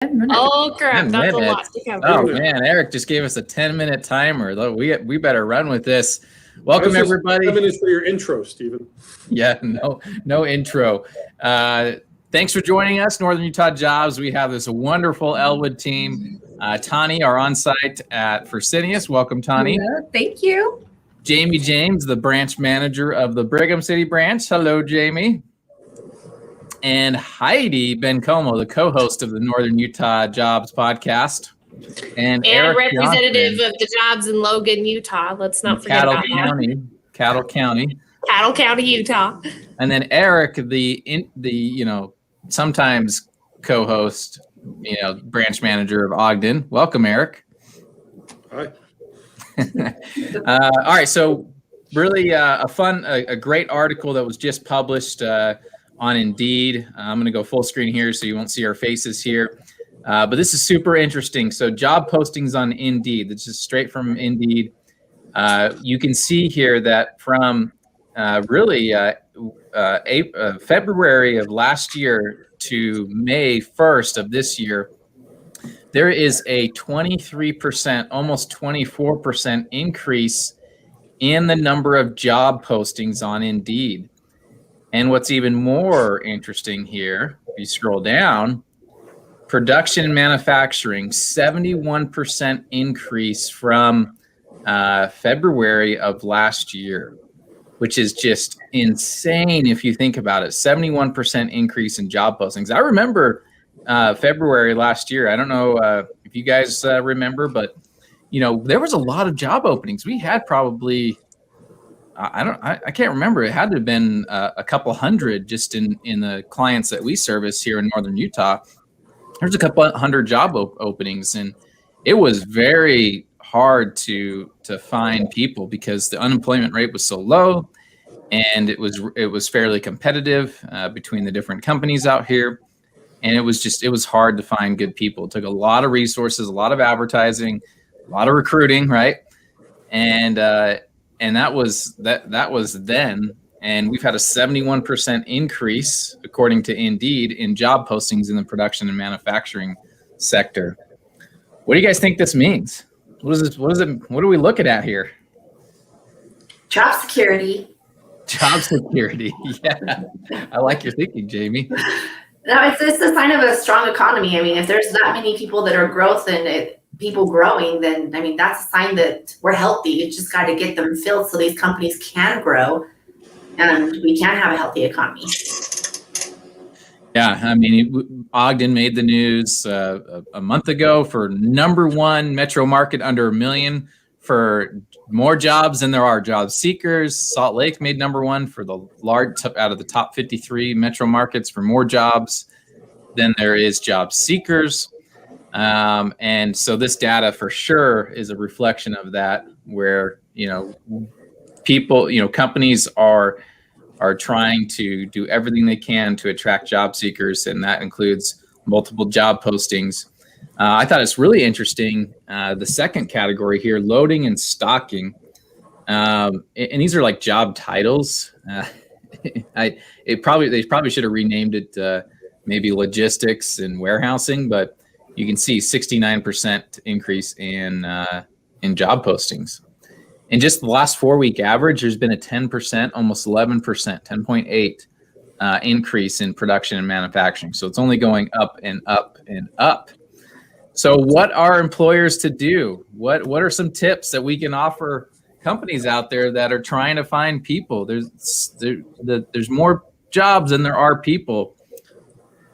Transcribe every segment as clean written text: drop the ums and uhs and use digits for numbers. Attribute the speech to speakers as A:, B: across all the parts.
A: Oh, crap.
B: 10
A: That's a lot
B: minutes.
A: to cover.
B: Oh, man. Eric just gave us a 10-minute timer. We better run with this. Welcome, everybody.
C: 10 minutes for your intro, Stephen.
B: Yeah, no intro. Thanks for joining us, Northern Utah Jobs. We have this wonderful Elwood team. Tani, our on-site at Fresenius. Welcome, Tani.
D: Hello, thank you.
B: Jamie James, the branch manager of the Brigham City branch. Hello, Jamie. And Heidi Bencomo, the co-host of the Northern Utah Jobs podcast. And Eric
A: representative
B: Johnson,
A: of the jobs in Logan, Utah. Let's not forget
B: Cattle
A: about
B: County, Cattle County.
A: Cattle County, Utah.
B: And then Eric, the sometimes co-host, branch manager of Ogden. Welcome, Eric.
C: Hi.
B: All right, so really a great article that was just published on Indeed. I'm going to go full screen here so you won't see our faces here. But this is super interesting. So job postings on Indeed. This is straight from Indeed. You can see here that from February of last year to May 1st of this year, there is a 23%, almost 24% increase in the number of job postings on Indeed. And what's even more interesting here, if you scroll down, production and manufacturing, 71% increase from February of last year, which is just insane if you think about it. 71% increase in job postings. I remember February last year. I don't know if you guys remember, but there was a lot of job openings. We had probably I can't remember. It had to have been a couple hundred just in the clients that we service here in Northern Utah. There's a couple hundred job openings, and it was very hard to find people because the unemployment rate was so low, and it was fairly competitive between the different companies out here, and it was hard to find good people. It took a lot of resources, a lot of advertising, a lot of recruiting, right? And that was then, and we've had a 71% increase, according to Indeed, in job postings in the production and manufacturing sector. What do you guys think this means? What is this? What is it? What are we looking at here?
D: Job security.
B: Job security. Yeah, I like your thinking, Jamie.
D: No, it's a sign of a strong economy. I mean, if there's that many people that are growth and people growing, then that's a sign that we're healthy. You just got to get them filled so these companies can grow and we can have a healthy economy.
B: Yeah, I mean, Ogden made the news a month ago for #1 metro market under 1 million for more jobs than there are job seekers. Salt Lake made #1 for the large out of the top 53 metro markets for more jobs than there is job seekers. And so this data for sure is a reflection of that, where, people, companies are trying to do everything they can to attract job seekers, and that includes multiple job postings. I thought it's really interesting. The second category here, loading and stocking. And these are like job titles. They probably should have renamed it maybe logistics and warehousing, but you can see 69% increase in job postings. In just the last 4-week average, there's been a 10%, almost 11%, 10.8 increase in production and manufacturing. So it's only going up and up and up. So what are employers to do? What are some tips that we can offer companies out there that are trying to find people? There's more jobs than there are people.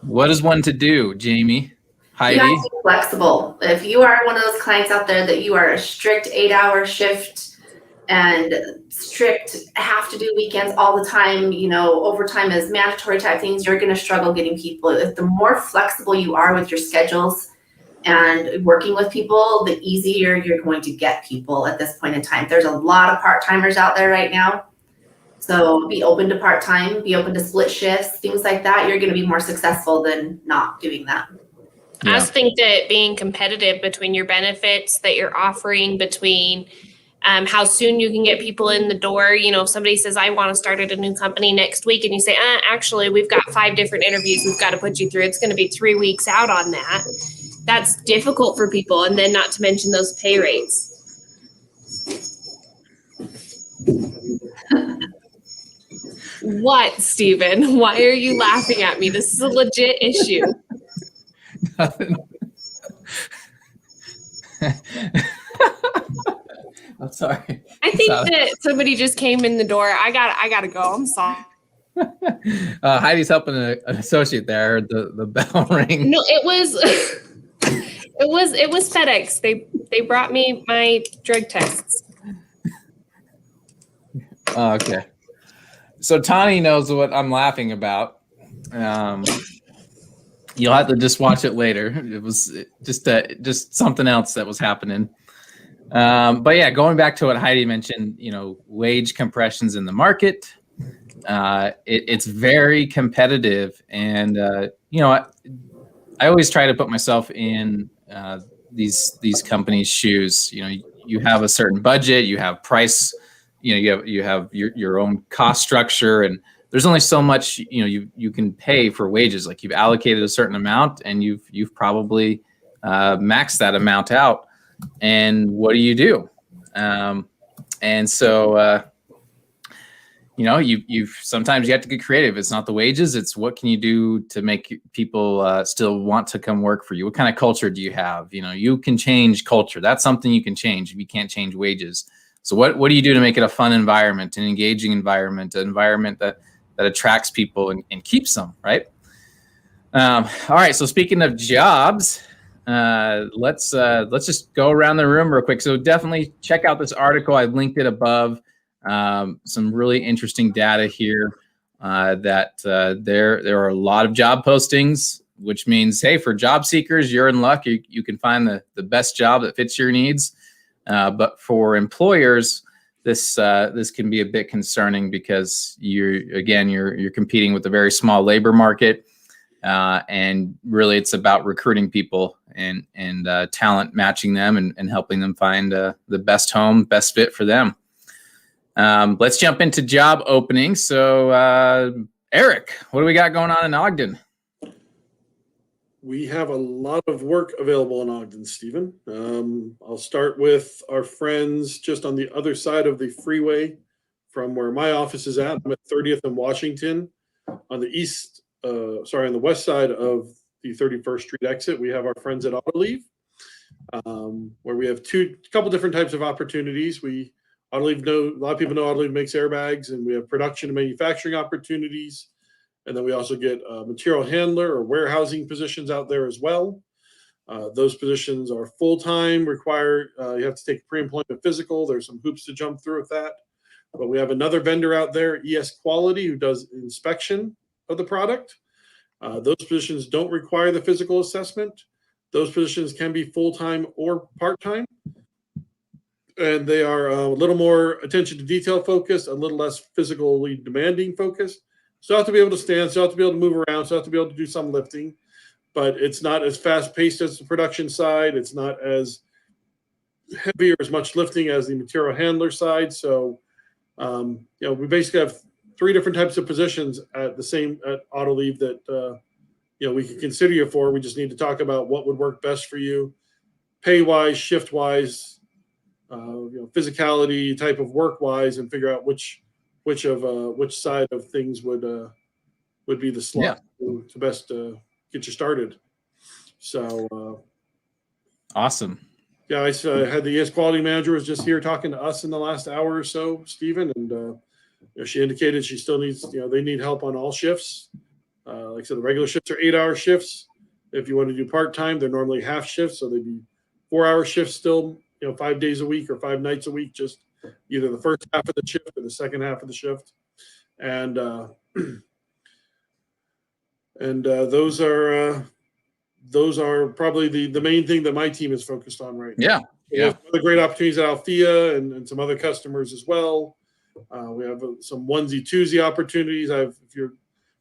B: What is one to do, Jamie? Heidi?
D: You have to be flexible. If you are one of those clients out there that you are a strict 8-hour shift and strict have to do weekends all the time, overtime is mandatory type things, you're going to struggle getting people. If the more flexible you are with your schedules and working with people, the easier you're going to get people at this point in time. There's a lot of part-timers out there right now. So be open to part-time, be open to split shifts, things like that. You're going to be more successful than not doing that.
A: I just think that being competitive between your benefits that you're offering, between how soon you can get people in the door. You know, if somebody says, I want to start at a new company next week, and you say, actually, we've got 5 different interviews we've got to put you through. It's going to be 3 weeks out on that. That's difficult for people. And then not to mention those pay rates. What, Stephen? Why are you laughing at me? This is a legit issue.
B: Nothing. I'm sorry.
A: I think that somebody just came in the door. I gotta go. I'm sorry.
B: Heidi's helping an associate there. The bell ring.
A: No, it was it was FedEx. They brought me my drug tests.
B: Okay. So Tani knows what I'm laughing about. You'll have to just watch it later. It was just something else that was happening. But yeah, going back to what Heidi mentioned, you know, wage compressions in the market. It's very competitive, and you know, I always try to put myself in these companies' shoes. You know, you have a certain budget, you have price, you know, you have your own cost structure, and there's only so much, you know, you can pay for wages. Like, you've allocated a certain amount, and you've probably maxed that amount out. And what do? And so you know, you've sometimes you have to get creative. It's not the wages, it's what can you do to make people still want to come work for you. What kind of culture do you have? You know, you can change culture. That's something you can change. You can't change wages. So what do you do to make it a fun environment, an engaging environment, an environment that attracts people and keeps them, right? All right, so speaking of jobs, let's just go around the room real quick. So definitely check out this article. I've linked it above. Some really interesting data here that there are a lot of job postings, which means, hey, for job seekers, you're in luck. You can find the best job that fits your needs. But for employers, this can be a bit concerning because you're competing with a very small labor market, and really it's about recruiting people and talent, matching them and helping them find the best home, best fit for them. Let's jump into job openings. So, Eric, what do we got going on in Ogden?
C: We have a lot of work available in Ogden, Stephen. I'll start with our friends just on the other side of the freeway from where my office is at. I'm at 30th and Washington on the west side of the 31st Street exit. We have our friends at Autoleave, where we have a couple different types of opportunities. A lot of people know Autoleave makes airbags, and we have production and manufacturing opportunities. And then we also get material handler or warehousing positions out there as well. Those positions are full-time, require you have to take a pre-employment physical. There's some hoops to jump through with that. But we have another vendor out there, ES Quality, who does inspection of the product. Those positions don't require the physical assessment. Those positions can be full-time or part-time. And they are a little more attention to detail focused, a little less physically demanding focused. Still have to be able to stand, still have to be able to move around, still have to be able to do some lifting, but it's not as fast-paced as the production side. It's not as heavy or as much lifting as the material handler side. So, you know, we basically have 3 different types of positions at Autoleave that, you know, we could consider you for. We just need to talk about what would work best for you, pay-wise, shift-wise, you know, physicality, type of work-wise, and figure out which side of things would be the slot to best get you started. So
B: Awesome.
C: Yeah, I had the ES Quality Manager was just here talking to us in the last hour or so, Stephen, and you know, she indicated she still needs, you know, they need help on all shifts. Like I said, the regular shifts are 8-hour shifts. If you want to do part-time, they're normally half shifts, so they'd be 4-hour shifts still, you know, 5 days a week or 5 nights a week, just either the first half of the shift or the second half of the shift. And those are probably the main thing that my team is focused on right now. We have other great opportunities at Althea and some other customers as well. We have some onesie-twosie opportunities. If you're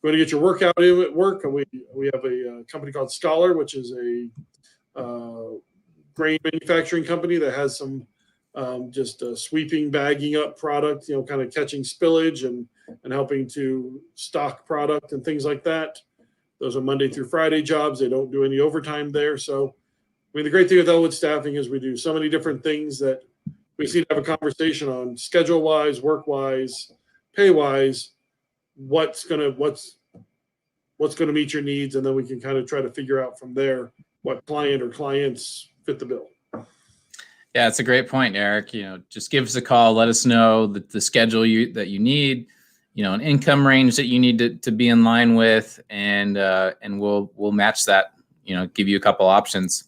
C: going to get your workout in at work, we have a company called Scholar, which is a grain manufacturing company that has some just sweeping, bagging up product, kind of catching spillage and helping to stock product and things like that. Those are Monday through Friday jobs. They don't do any overtime there. So, I mean, the great thing with Elwood Staffing is we do so many different things that we seem to have a conversation on schedule-wise, work-wise, pay-wise, what's gonna meet your needs, and then we can kind of try to figure out from there what client or clients fit the bill.
B: Yeah, it's a great point, Eric. Just give us a call. Let us know the schedule that you need, an income range that you need to be in line with, and we'll match that. Give you a couple options.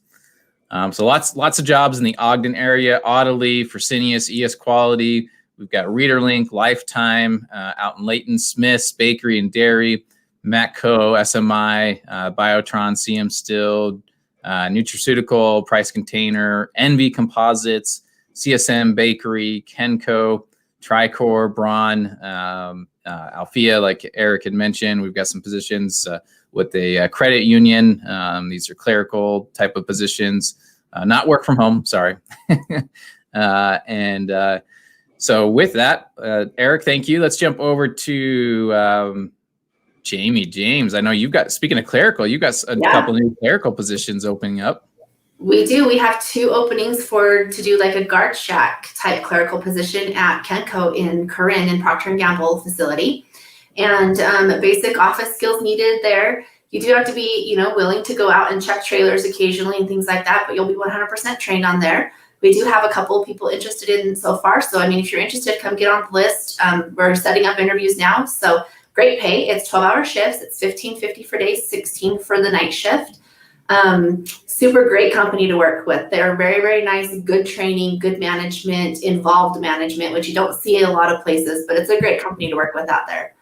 B: So lots of jobs in the Ogden area: Audley, Fresenius, ES Quality. We've got ReaderLink, Lifetime out in Layton, Smith's Bakery and Dairy, Matco, SMI, Biotron, CM Still, Nutraceutical, Price Container, Envy Composites, CSM Bakery, Kenco, Tricor, Braun, Alphea, like Eric had mentioned. We've got some positions with a credit union. These are clerical type of positions, not work from home, sorry. So with that, Eric, thank you. Let's jump over to Jamie James. I know speaking of clerical, you've got a couple new clerical positions opening up.
D: We do. We have 2 openings to do like a guard shack type clerical position at Kenco in Corinne in Procter & Gamble facility. And basic office skills needed there. You do have to be, willing to go out and check trailers occasionally and things like that, but you'll be 100% trained on there. We do have a couple of people interested in so far. So, I mean, if you're interested, come get on the list. We're setting up interviews now. So great pay. It's 12-hour shifts. It's $15.50 for days, $16 for the night shift. Super great company to work with. They're very, very nice, good training, good management, involved management, which you don't see in a lot of places, but it's a great company to work with out there.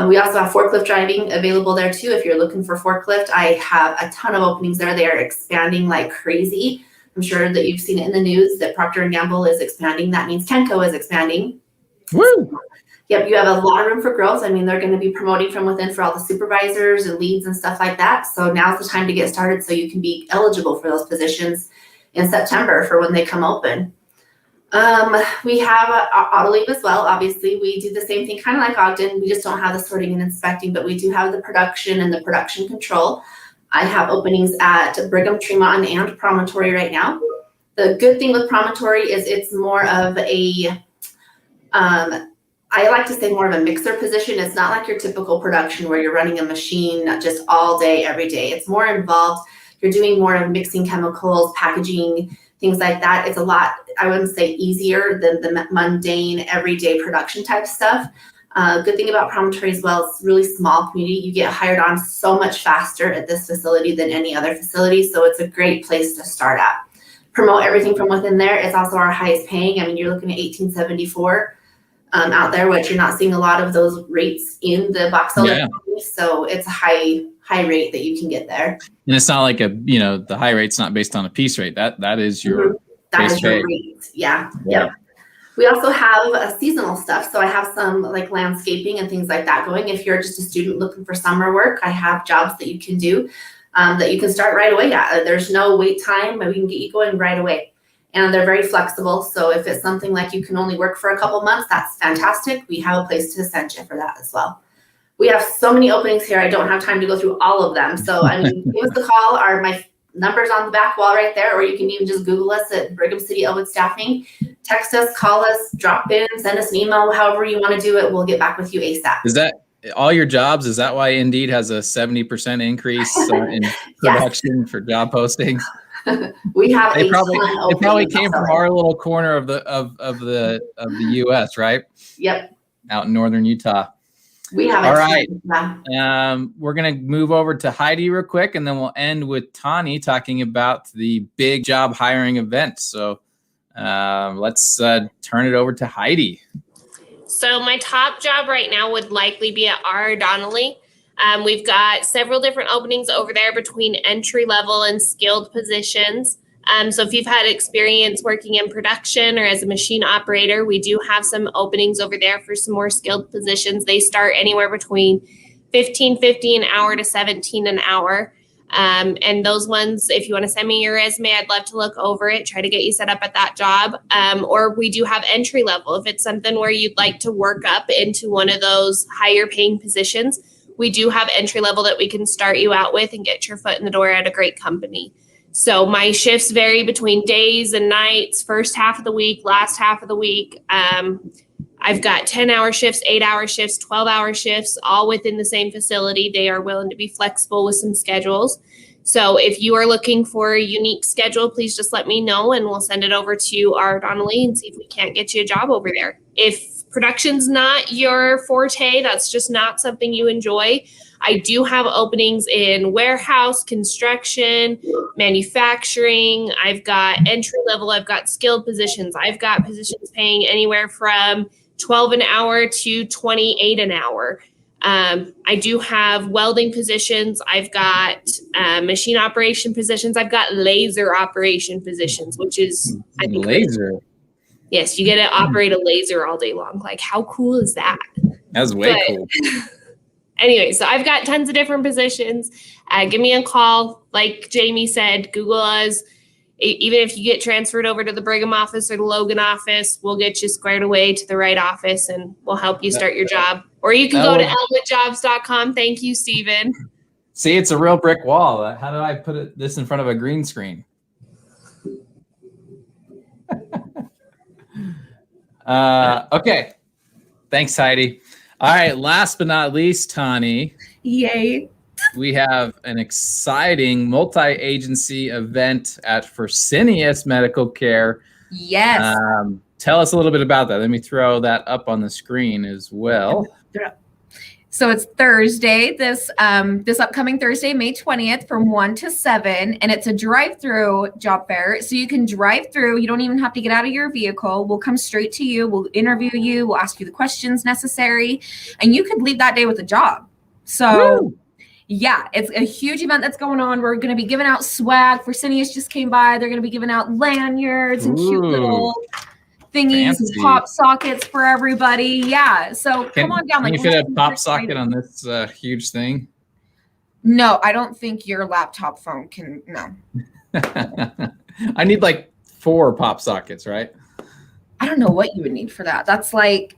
D: We also have forklift driving available there too. If you're looking for forklift, I have a ton of openings there. They are expanding like crazy. I'm sure that you've seen it in the news that Procter & Gamble is expanding. That means Kenco is expanding.
B: Woo!
D: Yep, you have a lot of room for growth. I mean, they're going to be promoting from within for all the supervisors and leads and stuff like that. So now's the time to get started so you can be eligible for those positions in September for when they come open. We have auto leave as well. Obviously, we do the same thing, kind of like Ogden. We just don't have the sorting and inspecting, but we do have the production and the production control. I have openings at Brigham, Tremont, and Promontory right now. The good thing with Promontory is it's more of a, I like to say more of a mixer position. It's not like your typical production where you're running a machine just all day, every day. It's more involved. You're doing more of mixing chemicals, packaging, things like that. It's a lot, I wouldn't say easier than the mundane everyday production type stuff. Good thing about Promontory as well, it's really small community. You get hired on so much faster at this facility than any other facility. So it's a great place to start at. Promote everything from within there. It's also our highest paying. I mean, you're looking at $18.74 out there, which you're not seeing a lot of those rates in the box elder company. So it's a high rate that you can get there. And
B: it's not like the high rate's not based on a piece rate. That is your
D: that is your rate. Yeah. Yep. We also have seasonal stuff. So I have some like landscaping and things like that going. If you're just a student looking for summer work, I have jobs that you can do that you can start right away. There's no wait time, but we can get you going right away. And they're very flexible. So if it's something like you can only work for a couple months, that's fantastic. We have a place to send you for that as well. We have so many openings here. I don't have time to go through all of them. So I mean, give us a call. My numbers on the back wall right there, or you can even just Google us at Brigham City Elwood Staffing. Text us, call us, drop in, send us an email, however you want to do it. We'll get back with you ASAP.
B: Is that all your jobs? Is that why Indeed has a 70% increase in production for job postings?
D: We have
B: they probably came from our little corner of the US, right?
D: Yep.
B: Out in northern Utah.
D: We have
B: all right. We're gonna move over to Heidi real quick, and then we'll end with Tani talking about the big job hiring event. So let's turn it over to Heidi.
A: So my top job right now would likely be at R. Donnelly. We've got several different openings over there between entry level and skilled positions. So if you've had experience working in production or as a machine operator, we do have some openings over there for some more skilled positions. They start anywhere between $15.50 an hour to $17 an hour. And those ones, if you want to send me your resume, I'd love to look over it, try to get you set up at that job. Or we do have entry level. If it's something where you'd like to work up into one of those higher paying positions, we do have entry level that we can start you out with and get your foot in the door at a great company. So my shifts vary between days and nights, first half of the week, last half of the week. I've got 10-hour shifts, 8-hour shifts, 12-hour shifts, all within the same facility. They are willing to be flexible with some schedules. So if you are looking for a unique schedule, please just let me know and we'll send it over to our Donnelly and see if we can't get you a job over there. If production's not your forte, that's just not something you enjoy, I do have openings in warehouse, construction, manufacturing. I've got entry level. I've got skilled positions. I've got positions paying anywhere from $12 an hour to $28 an hour. I do have welding positions. I've got machine operation positions. I've got laser operation positions, which is I think
B: laser.
A: Yes, you get to operate a laser all day long. Like, how cool is that?
B: That's way cool.
A: Anyway, so I've got tons of different positions. Give me a call. Like Jamie said, Google us. Even if you get transferred over to the Brigham office or the Logan office, we'll get you squared away to the right office and we'll help you start your job. Or you can go to elwoodjobs.com. Thank you, Stephen.
B: See, it's a real brick wall. How do I put this in front of a green screen? Okay. Thanks, Heidi. All right. Last but not least, Tani.
E: Yay.
B: We have an exciting multi-agency event at Fresenius Medical Care.
E: Yes.
B: Tell us a little bit about that. Let me throw that up on the screen as well.
E: So it's Thursday, this upcoming Thursday, May 20th from 1 to 7, and it's a drive-through job fair. So you can drive through. You don't even have to get out of your vehicle. We'll come straight to you. We'll interview you. We'll ask you the questions necessary, and you could leave that day with a job. So
B: Woo!
E: Yeah, it's a huge event that's going on. We're going to be giving out swag. Fresenius just came by. They're going to be giving out lanyards and cute little thingies and pop sockets for everybody. Yeah, so come on down.
B: Can you fit a pop socket on this huge thing?
E: No, I don't think your laptop phone can. No.
B: I need like 4 pop sockets, right?
E: I don't know what you would need for that. That's like,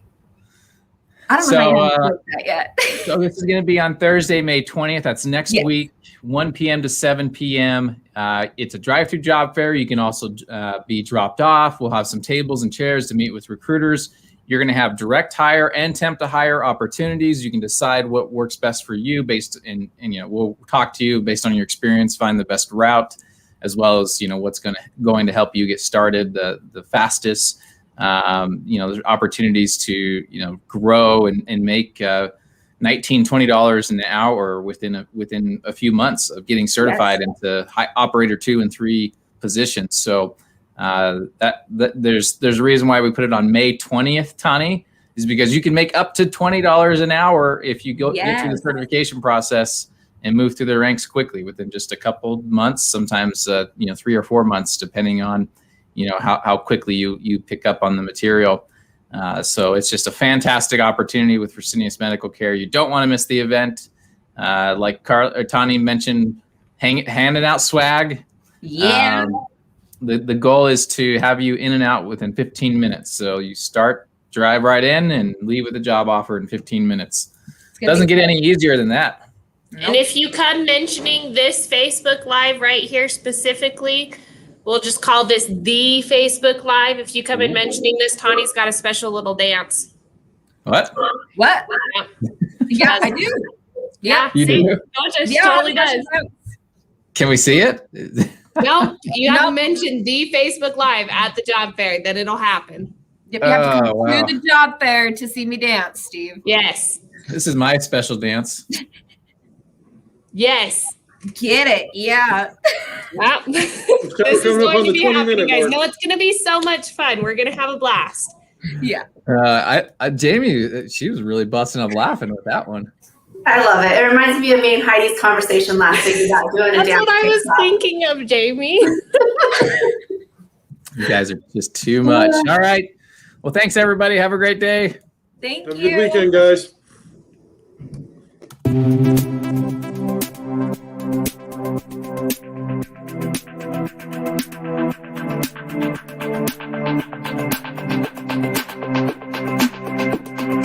E: I don't know how you work that yet.
B: So this is going to be on Thursday, May 20th. That's next week, 1 p.m. to 7 p.m. It's a drive-through job fair. You can also be dropped off. We'll have some tables and chairs to meet with recruiters. You're going to have direct hire and temp to hire opportunities. You can decide what works best for you based in, and we'll talk to you based on your experience, find the best route, as well as what's going to help you get started the fastest. There's opportunities to grow and make $19, $20 an hour within a few months of getting certified into operator 2 and 3 positions. So there's a reason why we put it on May 20th, Tani, is because you can make up to $20 an hour if you get through the certification process and move through the ranks quickly within just a couple months, sometimes 3 or 4 months, depending on how quickly you pick up on the material. So it's just a fantastic opportunity with Fresenius Medical Care. You don't want to miss the event. Like Tani mentioned, handing out swag.
E: Yeah.
B: The goal is to have you in and out within 15 minutes. So you drive right in and leave with a job offer in 15 minutes. It doesn't get any easier than that.
A: And if you come mentioning this Facebook Live right here specifically, we'll just call this the Facebook Live. If you come in mentioning this, Tani's got a special little dance.
B: What?
E: Yeah, I do.
A: Yeah,
B: you
A: see?
B: do?
A: She totally does.
B: Can we see it?
A: No, you have to mention the Facebook Live at the job fair, then it'll happen.
E: Yep, you have to come to the job fair to see me dance, Steve.
A: Yes.
B: This is my special dance.
A: Yes.
E: Get it? Yeah.
A: Well, this is going to be happening, guys. No, it's going to be so much fun. We're going to have a blast.
E: Yeah.
B: Jamie, she was really busting up laughing with that one.
D: I love it. It reminds me of me and Heidi's conversation last week about doing a dance.
A: That's what I was thinking of, Jamie.
B: You guys are just too much. All right. Well, thanks, everybody. Have a great day.
E: Thank you.
C: Have a good weekend, guys.